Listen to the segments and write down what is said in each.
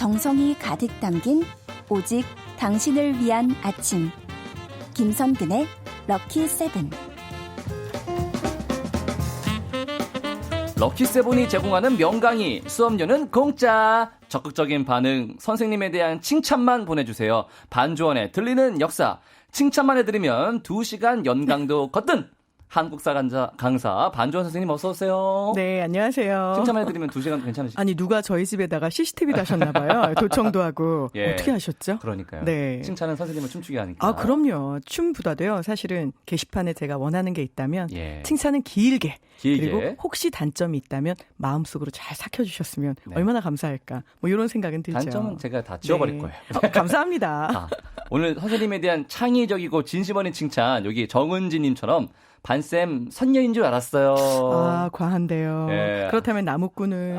정성이 가득 담긴 오직 당신을 위한 아침. 김선근의 럭키 세븐. 럭키세븐이 제공하는 명강의, 수업료는 공짜. 적극적인 반응, 선생님에 대한 칭찬만 보내주세요. 반주원의 들리는 역사. 칭찬만 해드리면 2시간 연강도 거뜬 한국사 강사 반주원 선생님 어서 오세요. 네, 안녕하세요. 칭찬만 해드리면 2시간 괜찮으시죠? 아니, 누가 저희 집에다가 CCTV 다셨나 봐요. 도청도 하고. 예. 어떻게 하셨죠? 그러니까요. 네. 칭찬은 선생님을 춤추게 하니까. 아, 그럼요. 춤보다도요. 사실은 게시판에 제가 원하는 게 있다면 예. 칭찬은 길게. 그리고 혹시 단점이 있다면 마음속으로 잘 삭혀주셨으면 네. 얼마나 감사할까. 뭐 이런 생각은 들죠. 단점은 제가 다 지워버릴 네. 거예요. 감사합니다. 오늘 선생님에 대한 창의적이고 진심 어린 칭찬, 여기 정은지님처럼 반쌤 선녀인 줄 알았어요. 아, 과한데요. 예. 그렇다면 나무꾼은.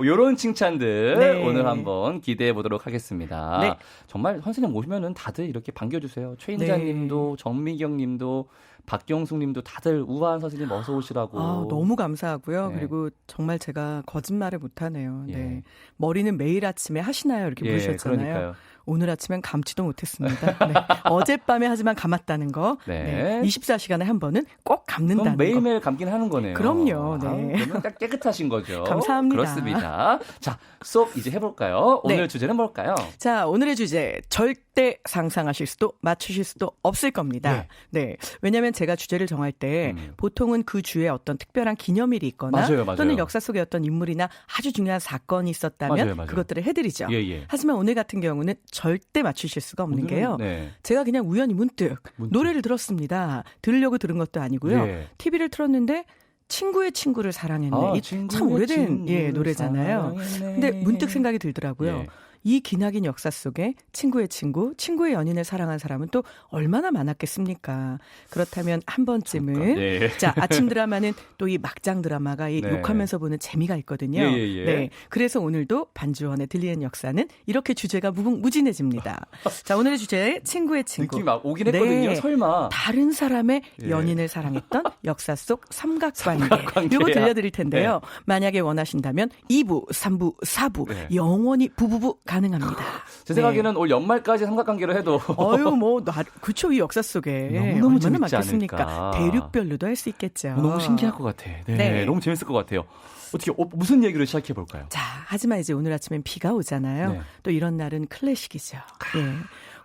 이런 칭찬들 네. 오늘 한번 기대해 보도록 하겠습니다. 네. 정말 선생님 오시면은 다들 이렇게 반겨주세요. 최인자님도, 네. 정미경님도, 박경숙님도 다들 우아한 선생님 어서 오시라고. 아, 너무 감사하고요. 네. 그리고 정말 제가 거짓말을 못하네요. 예. 네. 머리는 매일 아침에 하시나요? 이렇게 예, 물으셨잖아요. 그러니까요. 오늘 아침엔 감지도 못했습니다. 네. 어젯밤에 하지만 감았다는 거. 네. 네. 24시간에 한 번은 꼭 감는다는 거. 매일매일 감긴 하는 거네요. 그럼요. 네. 그러면 딱 깨끗하신 거죠. 감사합니다. 그렇습니다. 자, 수업 이제 해볼까요? 오늘 네. 주제는 뭘까요? 자, 오늘의 주제 절대 상상하실 수도 맞추실 수도 없을 겁니다. 네. 왜냐하면 제가 주제를 정할 때 보통은 그 주에 어떤 특별한 기념일이 있거나 맞아요. 또는 역사 속의 어떤 인물이나 아주 중요한 사건이 있었다면 맞아요. 그것들을 해드리죠. 예. 하지만 오늘 같은 경우는 절대 맞추실 수가 없는 게요. 네. 제가 그냥 우연히 문득 노래를 들었습니다. 들으려고 들은 것도 아니고요. 예. TV를 틀었는데 친구의 친구를 사랑했네. 참 오래된 노래잖아요. 근데 문득 생각이 들더라고요. 예. 이 기나긴 역사 속에 친구의 친구, 친구의 연인을 사랑한 사람은 또 얼마나 많았겠습니까? 그렇다면 한 번쯤은 네. 자, 아침 드라마는 또 이 막장 드라마가 이 네. 욕하면서 보는 재미가 있거든요. 예. 네. 그래서 오늘도 반주원의 들리는 역사는 이렇게 주제가 무궁무진해집니다. 자, 오늘의 주제 친구의 친구. 느낌 막 오긴 했거든요. 네. 설마. 다른 사람의 연인을 사랑했던 역사 속 삼각관계. 이거 들려드릴 텐데요. 네. 만약에 원하신다면 2부, 3부, 4부 네. 영원히 부부부 가능합니다. 제 생각에는 올 연말까지 삼각관계로 해도. 그쵸, 이 역사 속에. 너무너무 얼마나 재밌지 많겠습니까? 않을까. 대륙별로도 할 수 있겠죠. 너무 신기할 것 같아. 네. 너무 재밌을 것 같아요. 어떻게, 무슨 얘기로 시작해 볼까요? 자, 하지만 이제 오늘 아침엔 비가 오잖아요. 네. 또 이런 날은 클래식이죠. 예.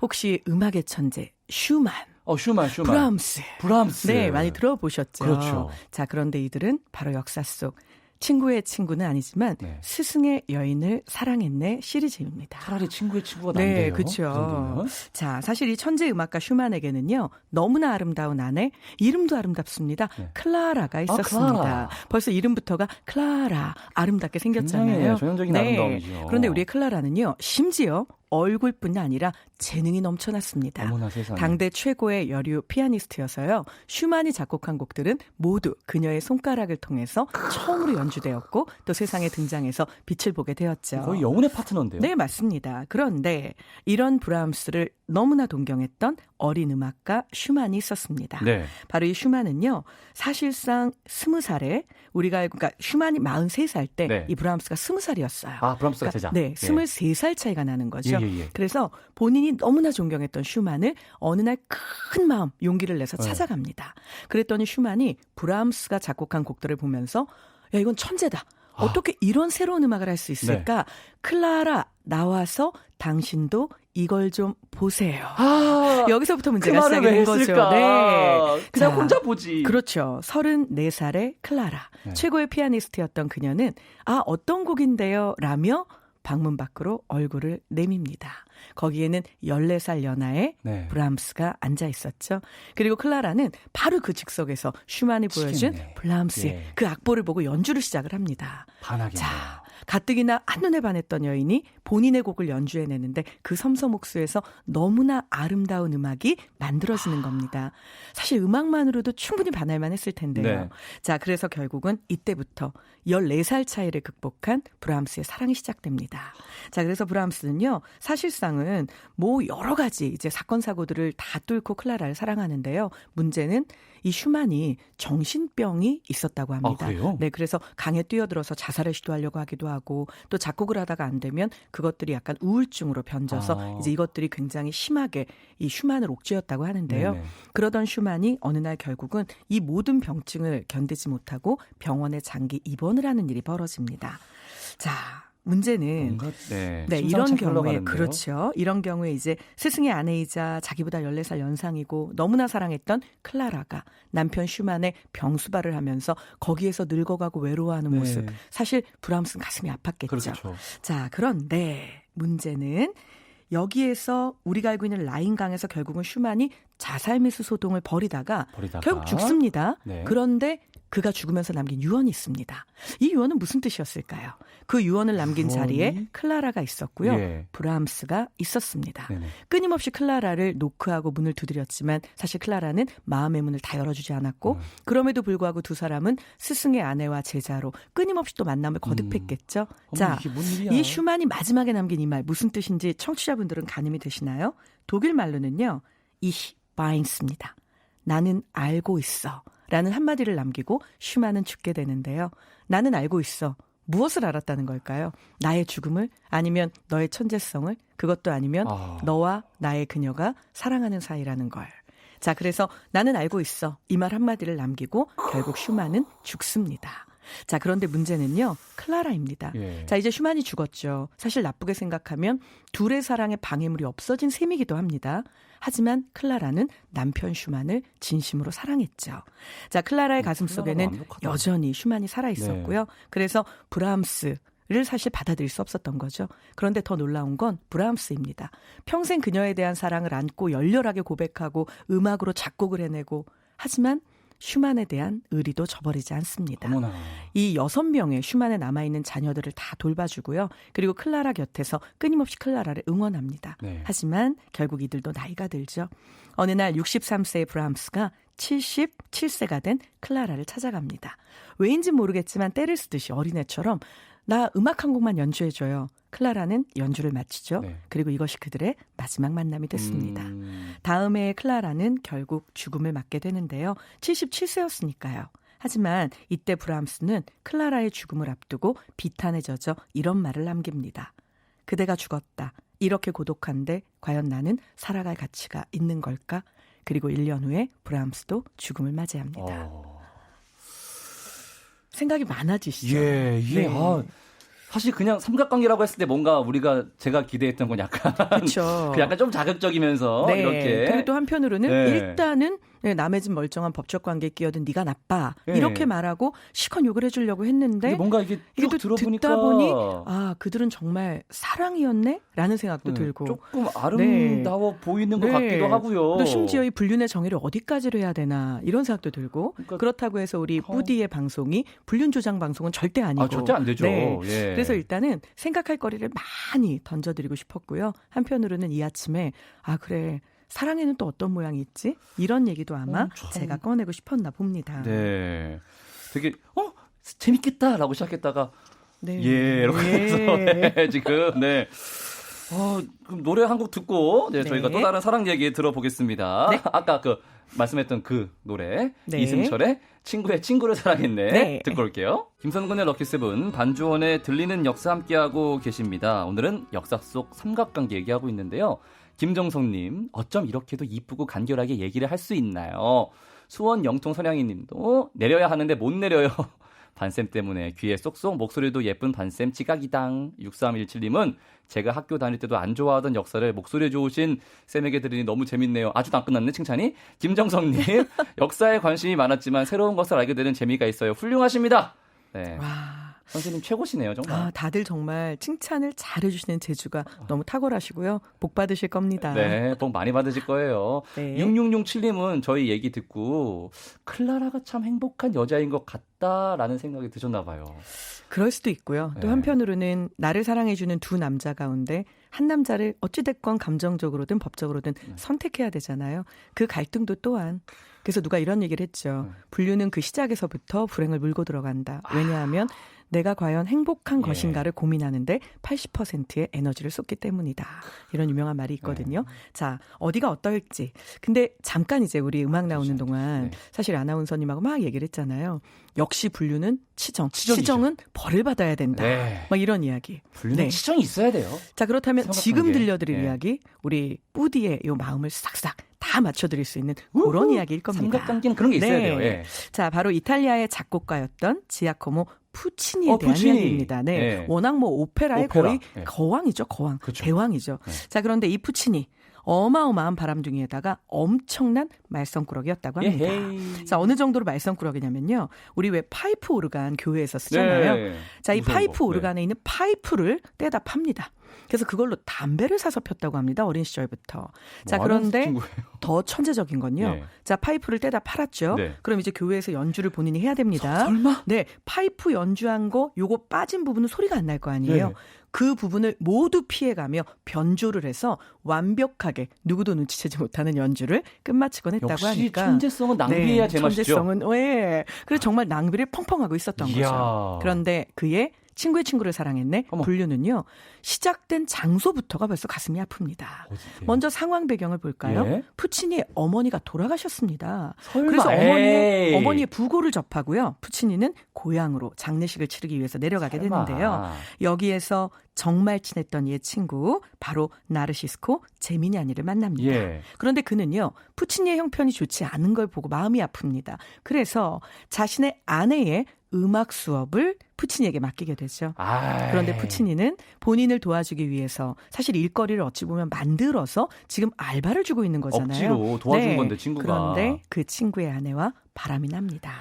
혹시 음악의 천재, 슈만. 슈만. 브람스. 네, 많이 들어보셨죠. 그렇죠. 자, 그런데 이들은 바로 역사 속 친구의 친구는 아니지만 네. 스승의 여인을 사랑했네 시리즈입니다. 차라리 친구의 친구가 네, 난데요. 그렇죠. 자, 사실 이 천재 음악가 슈만에게는요. 너무나 아름다운 아내, 이름도 아름답습니다. 네. 클라라가 있었습니다. 클라라. 벌써 이름부터가 클라라, 아름답게 생겼잖아요. 전형적인 아름다움이죠. 그런데 우리의 클라라는요. 심지어 얼굴뿐이 아니라 재능이 넘쳐났습니다. 어머나 세상에. 당대 최고의 여류 피아니스트여서요. 슈만이 작곡한 곡들은 모두 그녀의 손가락을 통해서 처음으로 연주되었고 또 세상에 등장해서 빛을 보게 되었죠. 거의 영혼의 파트너인데요. 네, 맞습니다. 그런데 이런 브람스를 너무나 동경했던 어린 음악가 슈만이 있었습니다. 네. 바로 이 슈만은요. 사실상 20살에 그러니까 슈만이 43살 때 이 브람스가 20살이었어요. 아, 브람스가 제자. 네, 23살 차이가 나는 거죠. 예. 그래서 본인이 너무나 존경했던 슈만을 어느 날 큰 마음, 용기를 내서 찾아갑니다. 그랬더니 슈만이 브람스가 작곡한 곡들을 보면서 야, 이건 천재다. 어떻게 이런 새로운 음악을 할 수 있을까? 네. 클라라, 나와서 당신도 이걸 좀 보세요. 여기서부터 문제가 시작이 된 거죠. 네. 그냥 혼자 보지. 그렇죠. 34살의 클라라. 네. 최고의 피아니스트였던 그녀는 어떤 곡인데요? 라며 방문 밖으로 얼굴을 내밉니다. 거기에는 14살 연하의 브람스가 앉아 있었죠. 그리고 클라라는 바로 그 즉석에서 슈만이 보여준 브람스의 그 악보를 보고 연주를 시작을 합니다. 반하겠네요. 자, 가뜩이나 한눈에 반했던 여인이 본인의 곡을 연주해내는데 그 섬섬옥수에서 너무나 아름다운 음악이 만들어지는 겁니다. 사실 음악만으로도 충분히 반할만 했을 텐데요. 네. 자, 그래서 결국은 이때부터 14살 차이를 극복한 브람스의 사랑이 시작됩니다. 자, 그래서 브람스는요, 사실상은 여러 가지 이제 사건, 사고들을 다 뚫고 클라라를 사랑하는데요. 문제는 이 슈만이 정신병이 있었다고 합니다. 그래요? 네, 그래서 강에 뛰어들어서 자살을 시도하려고 하기도 괴로워하고 또 작곡을 하다가 안 되면 그것들이 약간 우울증으로 변져서 이제 이것들이 굉장히 심하게 이 슈만을 옥죄었다고 하는데요. 네네. 그러던 슈만이 어느 날 결국은 이 모든 병증을 견디지 못하고 병원에 장기 입원을 하는 일이 벌어집니다. 자, 문제는 뭔가, 네, 이런 심상치 경우에 흘러가는데요. 그렇죠. 이런 경우에 이제 스승의 아내이자 자기보다 14살 연상이고 너무나 사랑했던 클라라가 남편 슈만의 병수발을 하면서 거기에서 늙어가고 외로워하는 네. 모습. 사실 브람스는 가슴이 아팠겠죠. 그렇죠. 자, 그런데 문제는 여기에서 우리가 알고 있는 라인강에서 결국은 슈만이 자살미수 소동을 벌이다가 결국 죽습니다. 네. 그런데 그가 죽으면서 남긴 유언이 있습니다. 이 유언은 무슨 뜻이었을까요? 그 유언을 남긴 자리에 클라라가 있었고요. 예. 브람스가 있었습니다. 네네. 끊임없이 클라라를 노크하고 문을 두드렸지만 사실 클라라는 마음의 문을 다 열어주지 않았고 그럼에도 불구하고 두 사람은 스승의 아내와 제자로 끊임없이 또 만남을 거듭했겠죠. 자, 이게 뭔 일이야? 이 슈만이 마지막에 남긴 이 말 무슨 뜻인지 청취자분들은 가늠이 되시나요? 독일 말로는요. Ich weins입니다. 나는 알고 있어. 라는 한마디를 남기고 슈만은 죽게 되는데요. 나는 알고 있어. 무엇을 알았다는 걸까요? 나의 죽음을? 아니면 너의 천재성을? 그것도 아니면 너와 나의 그녀가 사랑하는 사이라는 걸. 자, 그래서 나는 알고 있어. 이 말 한마디를 남기고 결국 슈만은 죽습니다. 자, 그런데 문제는요. 클라라입니다. 예. 자, 이제 슈만이 죽었죠. 사실 나쁘게 생각하면 둘의 사랑의 방해물이 없어진 셈이기도 합니다. 하지만 클라라는 남편 슈만을 진심으로 사랑했죠. 자, 클라라의 가슴 속에는 완벽하다. 여전히 슈만이 살아있었고요. 네. 그래서 브람스를 사실 받아들일 수 없었던 거죠. 그런데 더 놀라운 건 브람스입니다. 평생 그녀에 대한 사랑을 안고 열렬하게 고백하고 음악으로 작곡을 해내고 하지만 슈만에 대한 의리도 저버리지 않습니다. 어머나. 이 6명의 슈만에 남아있는 자녀들을 다 돌봐주고요. 그리고 클라라 곁에서 끊임없이 클라라를 응원합니다. 네. 하지만 결국 이들도 나이가 들죠. 어느 날 63세의 브람스가 77세가 된 클라라를 찾아갑니다. 왜인지 모르겠지만 때를 쓰듯이 어린애처럼 나 음악 한 곡만 연주해줘요. 클라라는 연주를 마치죠. 네. 그리고 이것이 그들의 마지막 만남이 됐습니다. 다음 해에 클라라는 결국 죽음을 맞게 되는데요. 77세였으니까요. 하지만 이때 브람스는 클라라의 죽음을 앞두고 비탄에 젖어 이런 말을 남깁니다. 그대가 죽었다. 이렇게 고독한데 과연 나는 살아갈 가치가 있는 걸까? 그리고 1년 후에 브람스도 죽음을 맞이합니다. 생각이 많아지시죠? 예, 예. 네. 사실 그냥 삼각관계라고 했을 때 뭔가 제가 기대했던 건 약간 그렇죠. 약간 좀 자극적이면서 네. 이렇게. 그리고 또 한편으로는 네. 일단은 남의 집 멀쩡한 법적 관계에 끼어든 네가 나빠. 네. 이렇게 말하고 시컷 욕을 해주려고 했는데 근데 뭔가 이게 이게 쭉 또 들어보니까 듣다 보니 그들은 정말 사랑이었네? 라는 생각도 들고. 조금 아름다워 보이는 것 같기도 하고요. 또 심지어 이 불륜의 정의를 어디까지로 해야 되나 이런 생각도 들고 그러니까, 그렇다고 해서 우리 뿌디의 방송이 불륜 조장 방송은 절대 아니고 절대 안 되죠. 네. 예. 그래서 일단은 생각할 거리를 많이 던져드리고 싶었고요. 한편으로는 이 아침에 그래 사랑에는 또 어떤 모양이 있지? 이런 얘기도 아마 제가 꺼내고 싶었나 봅니다. 네. 되게 재밌겠다라고 시작했다가 네. 이렇게 해서 네, 지금 네. 그럼 노래 한 곡 듣고 저희가 또 다른 사랑 얘기 들어보겠습니다. 네. 아까 말씀했던 그 노래 네. 이승철의 친구의 친구를 사랑했네. 네. 듣고 올게요. 김선근의 럭키세븐 반주원의 들리는 역사 함께하고 계십니다. 오늘은 역사 속 삼각관계 얘기하고 있는데요. 김정성님, 어쩜 이렇게도 이쁘고 간결하게 얘기를 할 수 있나요? 수원 영통 선양이님도 내려야 하는데 못 내려요. 반쌤 때문에 귀에 쏙쏙 목소리도 예쁜 반쌤 지각이당. 6317님은 제가 학교 다닐 때도 안 좋아하던 역사를 목소리 좋으신 쌤에게 들으니 너무 재밌네요. 아직도 안 끝났네 칭찬이. 김정성님 역사에 관심이 많았지만 새로운 것을 알게 되는 재미가 있어요. 훌륭하십니다. 네. 와. 선생님 최고시네요 정말. 다들 정말 칭찬을 잘해주시는 재주가 너무 탁월하시고요. 복 받으실 겁니다. 네, 복 많이 받으실 거예요. 네. 6667님은 저희 얘기 듣고 클라라가 참 행복한 여자인 것 같다라는 생각이 드셨나 봐요. 그럴 수도 있고요. 또 네. 한편으로는 나를 사랑해주는 두 남자 가운데 한 남자를 어찌됐건 감정적으로든 법적으로든 선택해야 되잖아요. 그 갈등도 또한. 그래서 누가 이런 얘기를 했죠. 불륜은 그 시작에서부터 불행을 물고 들어간다. 왜냐하면 내가 과연 행복한 예. 것인가를 고민하는데 80%의 에너지를 쏟기 때문이다. 이런 유명한 말이 있거든요. 자, 어디가 어떨지. 근데 잠깐 이제 우리 음악 나오는 동안 사실 아나운서님하고 막 얘기를 했잖아요. 역시 분류는 치정이죠. 치정은 벌을 받아야 된다. 네. 막 이런 이야기. 분류는 치정이 있어야 돼요. 자, 그렇다면 지금 삼각관계. 들려드릴 이야기, 우리 뿌디의 요 마음을 싹싹 다 맞춰드릴 수 있는 그런 이야기일 겁니다. 삼각관계는 그런 게 있어야 네. 돼요. 예. 자, 바로 이탈리아의 작곡가였던 지아코모 푸치니에 대한 푸치니. 이야기입니다. 네. 네. 워낙 뭐 오페라의 오페라. 거의 네. 거왕이죠. 거왕. 그렇죠. 대왕이죠. 네. 자, 자, 그런데 이 푸치니 어마어마한 바람둥이에다가 엄청난 말썽꾸러기였다고 합니다. 예헤이. 자, 어느 정도로 말썽꾸러기냐면요. 우리 왜 파이프 오르간 교회에서 쓰잖아요. 네. 자, 이 무서운 파이프 거. 오르간에 있는 파이프를 떼다 팝니다. 그래서 그걸로 담배를 사서 폈다고 합니다. 어린 시절부터. 자, 뭐 하는 그런데 친구예요? 더 천재적인 건요. 네. 자, 파이프를 떼다 팔았죠. 네. 그럼 이제 교회에서 연주를 본인이 해야 됩니다. 설마? 네, 파이프 연주한 거 요거 빠진 부분은 소리가 안 날 거 아니에요. 네. 그 부분을 모두 피해가며 변조를 해서 완벽하게 누구도 눈치채지 못하는 연주를 끝마치곤 했다고 역시 하니까. 천재성은 낭비해야 제맛이죠. 천재성은 왜? 그래서 정말 낭비를 펑펑하고 있었던 이야. 거죠. 그런데 그의 친구의 친구를 사랑했네. 어머. 분류는요. 시작된 장소부터가 벌써 가슴이 아픕니다. 어디세요? 먼저 상황 배경을 볼까요? 예? 푸치니의 어머니가 돌아가셨습니다. 설마. 그래서 에이. 어머니의 부고를 접하고요. 푸치니는 고향으로 장례식을 치르기 위해서 내려가게 설마. 되는데요. 여기에서 정말 친했던 이의 친구 바로 나르시스코 제미냐니를 만납니다. 예. 그런데 그는요. 푸치니의 형편이 좋지 않은 걸 보고 마음이 아픕니다. 그래서 자신의 아내의 음악 수업을 푸치니에게 맡기게 되죠. 아이. 그런데 푸치니는 본인을 도와주기 위해서 사실 일거리를 어찌 보면 만들어서 지금 알바를 주고 있는 거잖아요. 억지로 도와준 건데 친구가. 그런데 그 친구의 아내와 바람이 납니다.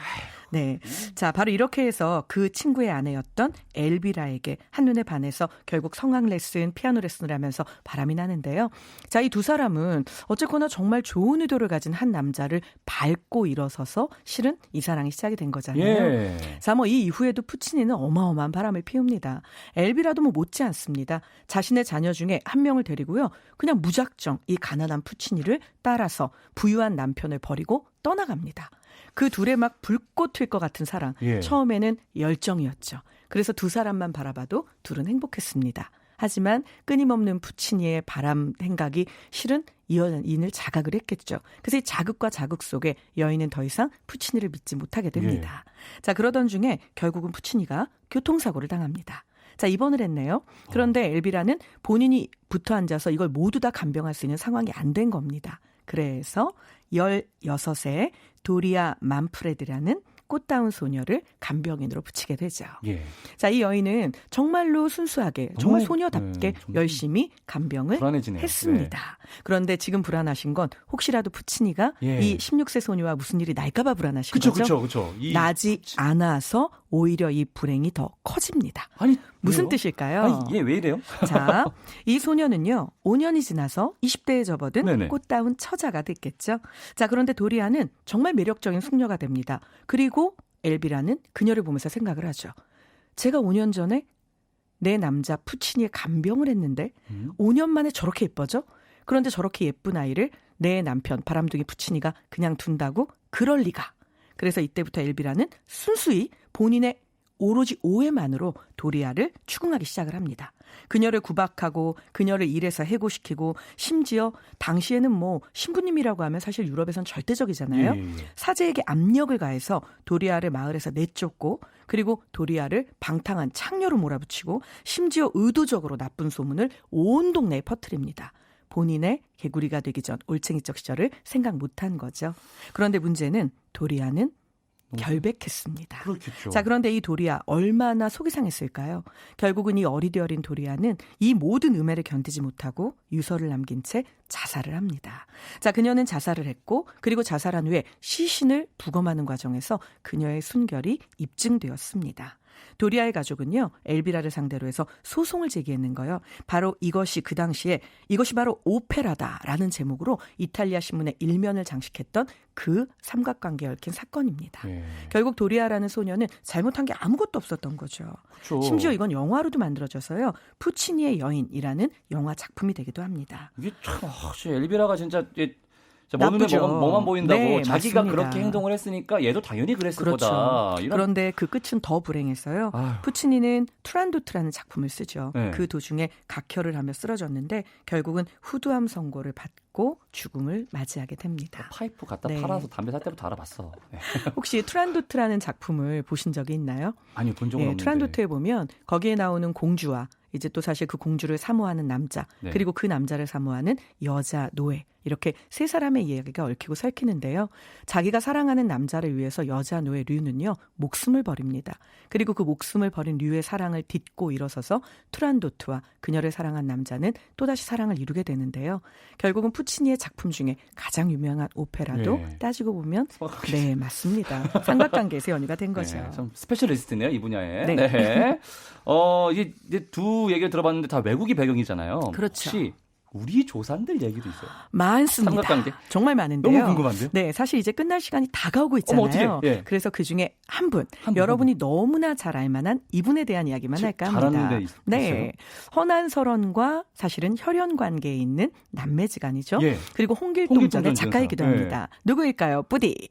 네. 자, 바로 이렇게 해서 그 친구의 아내였던 엘비라에게 한눈에 반해서 결국 성악 레슨, 피아노 레슨을 하면서 바람이 나는데요. 자, 이 두 사람은 어쨌거나 정말 좋은 의도를 가진 한 남자를 밟고 일어서서 실은 이 사랑이 시작이 된 거잖아요. 예. 자, 뭐 이 이후에도 푸치니는 어마어마한 바람을 피웁니다. 엘비라도 뭐 못지 않습니다. 자신의 자녀 중에 한 명을 데리고요. 그냥 무작정 이 가난한 푸치니를 따라서 부유한 남편을 버리고 떠나갑니다. 그 둘의 막 불꽃 튈 것 같은 사랑. 예. 처음에는 열정이었죠. 그래서 두 사람만 바라봐도 둘은 행복했습니다. 하지만 끊임없는 푸치니의 바람 행각이 실은 여인을 자각을 했겠죠. 그래서 이 자극과 자극 속에 여인은 더 이상 푸치니를 믿지 못하게 됩니다. 자, 그러던 중에 결국은 푸치니가 교통사고를 당합니다. 자, 입원을 했네요. 그런데 엘비라는 본인이 붙어 앉아서 이걸 모두 다 간병할 수 있는 상황이 안 된 겁니다. 그래서 16세 도리아 만프레드라는 꽃다운 소녀를 간병인으로 붙이게 되죠. 예. 자, 이 여인은 정말로 순수하게, 정말 소녀답게 정말 열심히 간병을 불안해지네요. 했습니다. 그런데 지금 불안하신 건 혹시라도 푸치니가 예. 이 16세 소녀와 무슨 일이 날까봐 불안하신 거죠? 그렇죠. 나지 않아서 오히려 이 불행이 더 커집니다. 아니 무슨 왜요? 뜻일까요? 아니, 왜 이래요? 자, 이 소녀는요, 5년이 지나서 20대에 접어든 네네. 꽃다운 처자가 됐겠죠. 자, 그런데 도리아는 정말 매력적인 숙녀가 됩니다. 그리고 엘비라는 그녀를 보면서 생각을 하죠. 제가 5년 전에 내 남자 푸치니에 간병을 했는데 5년 만에 저렇게 예뻐져? 그런데 저렇게 예쁜 아이를 내 남편 바람둥이 푸치니가 그냥 둔다고? 그럴 리가. 그래서 이때부터 엘비라는 순수히 본인의 오로지 오해만으로 도리아를 추궁하기 시작을 합니다. 그녀를 구박하고 그녀를 일에서 해고시키고 심지어 당시에는 뭐 신부님이라고 하면 사실 유럽에선 절대적이잖아요. 예. 사제에게 압력을 가해서 도리아를 마을에서 내쫓고 그리고 도리아를 방탕한 창녀로 몰아붙이고 심지어 의도적으로 나쁜 소문을 온 동네에 퍼뜨립니다. 본인의 개구리가 되기 전 올챙이적 시절을 생각 못한 거죠. 그런데 문제는 도리아는 결백했습니다. 그렇겠죠. 자, 그런데 이 도리아 얼마나 속이 상했을까요? 결국은 이 어리디어린 도리아는 이 모든 음해를 견디지 못하고 유서를 남긴 채 자살을 합니다. 자, 그녀는 자살을 했고 그리고 자살한 후에 시신을 부검하는 과정에서 그녀의 순결이 입증되었습니다. 도리아의 가족은요, 엘비라를 상대로 해서 소송을 제기했는 거예요. 바로 이것이 그 당시에 이것이 바로 오페라다라는 제목으로 이탈리아 신문의 일면을 장식했던 그 삼각관계에 얽힌 사건입니다. 예. 결국 도리아라는 소녀는 잘못한 게 아무것도 없었던 거죠. 그렇죠. 심지어 이건 영화로도 만들어져서요. 푸치니의 여인이라는 영화 작품이 되기도 합니다. 이게 참, 엘비라가 진짜 뭐 눈에 나쁘죠. 뭐만 보인다고 네, 자기가 맞습니다. 그렇게 행동을 했으니까 얘도 당연히 그랬을 그렇죠. 거다. 그런데 그 끝은 더 불행했어요. 아휴. 푸치니는 투란도트라는 작품을 쓰죠. 네. 그 도중에 각혈을 하며 쓰러졌는데 결국은 후두암 선고를 받고 죽음을 맞이하게 됩니다. 파이프 갖다 네. 팔아서 담배 살 때부터 알아봤어. 네. 혹시 투란도트라는 작품을 보신 적이 있나요? 아니요, 본 적은 예, 없는데. 투란도트에 보면 거기에 나오는 공주와 이제 또 사실 그 공주를 사모하는 남자 네. 그리고 그 남자를 사모하는 여자 노예 이렇게 세 사람의 이야기가 얽히고 설키는데요. 자기가 사랑하는 남자를 위해서 여자 노예 류는요 목숨을 버립니다. 그리고 그 목숨을 버린 류의 사랑을 딛고 일어서서 투란도트와 그녀를 사랑한 남자는 또다시 사랑을 이루게 되는데요. 결국은 푸치니의 작품 중에 가장 유명한 오페라도 네. 따지고 보면 네 맞습니다. 삼각관계에서 연유가 된 거죠. 네, 참 스페셜리스트네요, 이 분야에. 네. 네. 이제 두 얘기를 들어봤는데 다 외국이 배경이잖아요. 그렇죠. 혹시 우리 조상들 얘기도 있어요? 많습니다. 삼각관계? 정말 많은데요. 너무 궁금한데요? 네, 사실 이제 끝날 시간이 다가오고 있잖아요. 어머, 어떡해. 예. 그래서 그 중에 한 분, 한 분, 여러분이 너무나 잘 알만한 이분에 대한 이야기만 할까 합니다. 잘하는 데 네, 헌안설원과 사실은 혈연 관계에 있는 남매지간이죠. 예. 그리고 홍길동전의 홍길동 작가이기도 전사. 합니다. 누구일까요? 뿌디.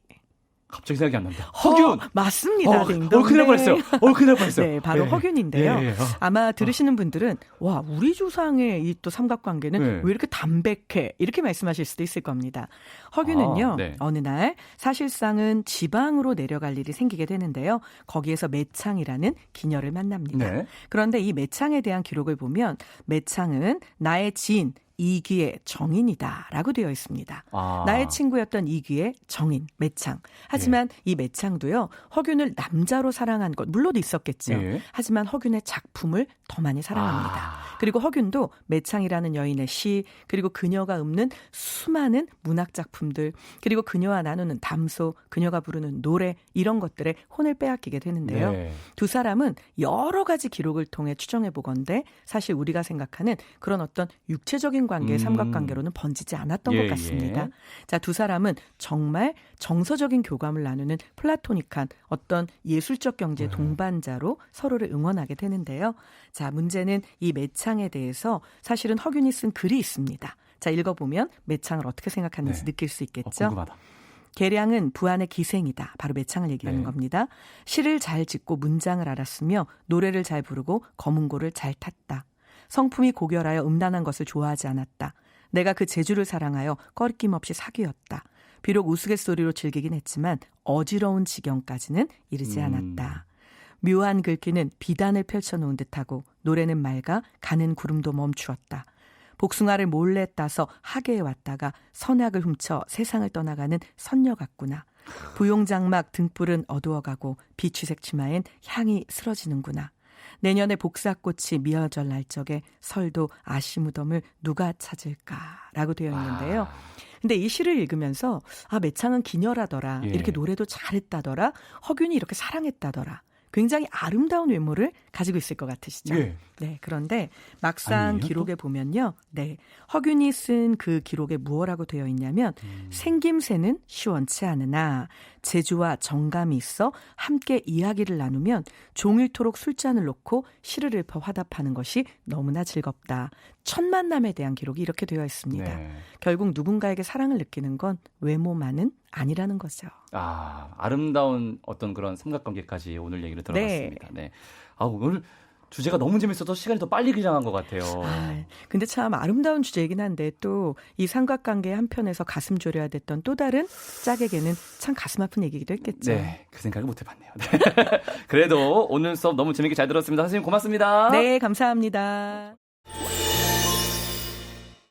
갑자기 생각이 안 난다. 허균! 맞습니다. 딩동. 큰일 날 뻔했어요. 큰일 날 뻔했어요. 네, 바로 예. 허균인데요. 예, 예. 아마 들으시는 분들은 와 우리 조상의 이 또 삼각관계는 네. 왜 이렇게 담백해 이렇게 말씀하실 수도 있을 겁니다. 허균은요 네. 어느 날 사실상은 지방으로 내려갈 일이 생기게 되는데요. 거기에서 매창이라는 기녀를 만납니다. 네. 그런데 이 매창에 대한 기록을 보면 매창은 나의 지인 이귀의 정인이다라고 되어 있습니다. 아. 나의 친구였던 이귀의 정인, 매창. 하지만 이 매창도요, 허균을 남자로 사랑한 것, 물론 있었겠죠. 예. 하지만 허균의 작품을 더 많이 사랑합니다. 그리고 허균도 매창이라는 여인의 시, 그리고 그녀가 읊는 수많은 문학 작품들, 그리고 그녀와 나누는 담소, 그녀가 부르는 노래, 이런 것들에 혼을 빼앗기게 되는데요. 네. 두 사람은 여러 가지 기록을 통해 추정해 보건대 사실 우리가 생각하는 그런 어떤 육체적인 관계의 삼각관계로는 번지지 않았던 예, 것 같습니다. 예. 자, 두 사람은 정말 정서적인 교감을 나누는 플라토닉한 어떤 예술적 경제의 동반자로 서로를 응원하게 되는데요. 자, 문제는 이 매창에 대해서 사실은 허균이 쓴 글이 있습니다. 자, 읽어보면 매창을 어떻게 생각하는지 네. 느낄 수 있겠죠. 궁금하다. 계량은 부안의 기생이다. 바로 매창을 얘기하는 네. 겁니다. 시를 잘 짓고 문장을 알았으며 노래를 잘 부르고 거문고를 잘 탔다. 성품이 고결하여 음란한 것을 좋아하지 않았다. 내가 그 재주를 사랑하여 꺼리낌 없이 사귀었다. 비록 우스갯소리로 즐기긴 했지만 어지러운 지경까지는 이르지 않았다. 묘한 글귀는 비단을 펼쳐놓은 듯하고 노래는 맑아 가는 구름도 멈추었다. 복숭아를 몰래 따서 하계에 왔다가 선악을 훔쳐 세상을 떠나가는 선녀 같구나. 부용장막 등불은 어두워가고 비추색 치마엔 향이 스러지는구나. 내년에 복사꽃이 미어절 날 적에 설도 아시무덤을 누가 찾을까라고 되어 있는데요. 근데 이 시를 읽으면서 매창은 기녀라더라. 예. 이렇게 노래도 잘했다더라. 허균이 이렇게 사랑했다더라. 굉장히 아름다운 외모를 가지고 있을 것 같으시죠? 예. 네, 그런데 막상 아니에요, 기록에 보면요. 네, 허균이 쓴 그 기록에 무엇라고 되어 있냐면 생김새는 시원치 않으나 재주와 정감이 있어 함께 이야기를 나누면 종일토록 술잔을 놓고 시를 읊어 화답하는 것이 너무나 즐겁다. 첫 만남에 대한 기록이 이렇게 되어 있습니다. 네. 결국 누군가에게 사랑을 느끼는 건 외모만은 아니라는 거죠. 아름다운 어떤 그런 삼각관계까지 오늘 얘기를 들어봤습니다. 네. 오늘 주제가 너무 재밌어서 시간이 더 빨리 지나간 것 같아요. 근데 참 아름다운 주제이긴 한데 또 이 삼각관계 한편에서 가슴 졸여야 됐던 또 다른 짝에게는 참 가슴 아픈 얘기기도 했겠죠. 네, 그 생각을 못 해봤네요. 네. 그래도 오늘 수업 너무 재밌게 잘 들었습니다. 선생님 고맙습니다. 네, 감사합니다.